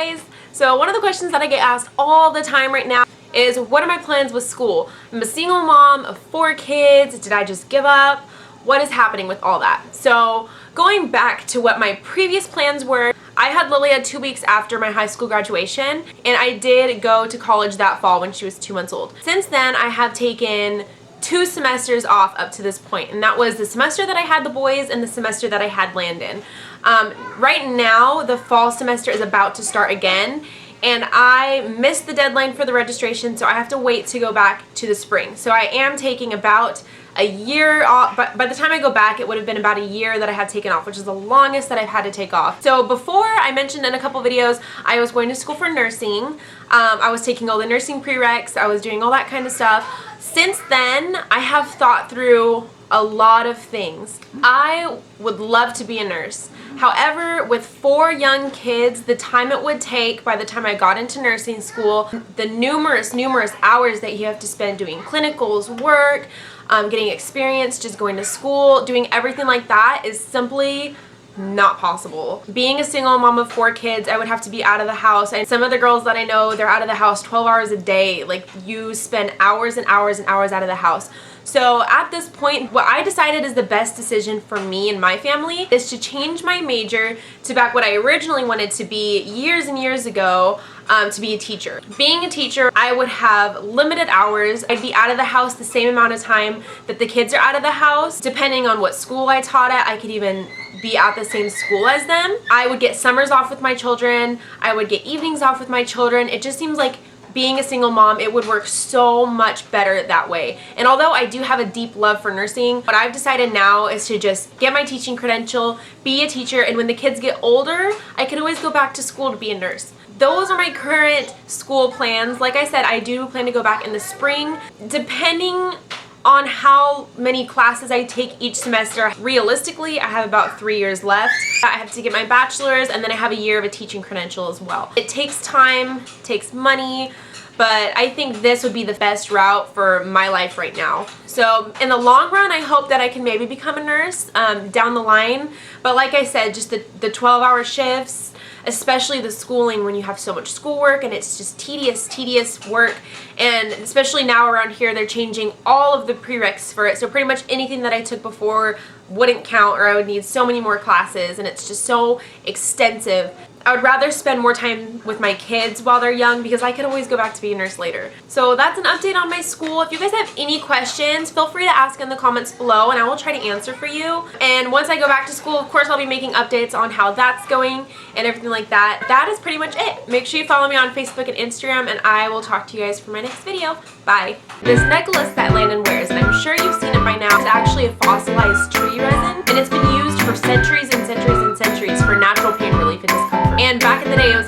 guys! So one of the questions that I get asked all the time right now is, what are my plans with school? I'm a single mom of 4 kids. Did I just give up? What is happening with all that? So going back to what my previous plans were, I had Lilia 2 weeks after my high school graduation, and I did go to college that fall when she was 2 months old. Since then, I have taken 2 semesters off up to this point, and that was the semester that I had the boys and the semester that I had Landon. Right now, the fall semester is about to start again, and I missed the deadline for the registration, so I have to wait to go back to the spring. So I am taking about a year off, but by the time I go back, it would have been about a year that I have taken off, which is the longest that I've had to take off. So before, I mentioned in a couple videos, I was going to school for nursing. I was taking all the nursing prereqs, I was doing all that kind of stuff. Since then, I have thought through a lot of things. I would love to be a nurse. However, with 4 young kids, the time it would take by the time I got into nursing school, the numerous hours that you have to spend doing clinicals, work, getting experience, just going to school, doing everything like that is simply not possible. Being a single mom of 4 kids, I would have to be out of the house, and some of the girls that I know, they're out of the house 12 hours a day. Like, you spend hours and hours and hours out of the house. So at this point, what I decided is the best decision for me and my family is to change my major to back what I originally wanted to be years and years ago, to be a teacher. Being a teacher, I would have limited hours. I'd be out of the house the same amount of time that the kids are out of the house. Depending on what school I taught at, I could even be at the same school as them. I would get summers off with my children. I would get evenings off with my children. It just seems like being a single mom, it would work so much better that way. And although I do have a deep love for nursing, what I've decided now is to just get my teaching credential, be a teacher, and when the kids get older, I can always go back to school to be a nurse. Those are my current school plans. Like I said, I do plan to go back in the spring. Depending on how many classes I take each semester, realistically, I have about 3 years left. I have to get my bachelor's, and then I have a year of a teaching credential as well. It takes time, takes money, but I think this would be the best route for my life right now. So in the long run, I hope that I can maybe become a nurse down the line. But like I said, just the 12-hour shifts, especially the schooling when you have so much schoolwork and it's just tedious work. And especially now around here, they're changing all of the prereqs for it. So pretty much anything that I took before wouldn't count, or I would need so many more classes, and it's just so extensive. I would rather spend more time with my kids while they're young because I could always go back to be a nurse later. So that's an update on my school. If you guys have any questions, feel free to ask in the comments below and I will try to answer for you. And once I go back to school, of course, I'll be making updates on how that's going and everything like that. That is pretty much it. Make sure you follow me on Facebook and Instagram, and I will talk to you guys for my next video. Bye. This necklace that Landon wears, and I'm sure you've seen it by now, is actually a fossilized tree resin, and it's been used for centuries and centuries and centuries for natural pain relief and discomfort. And back in the day, it was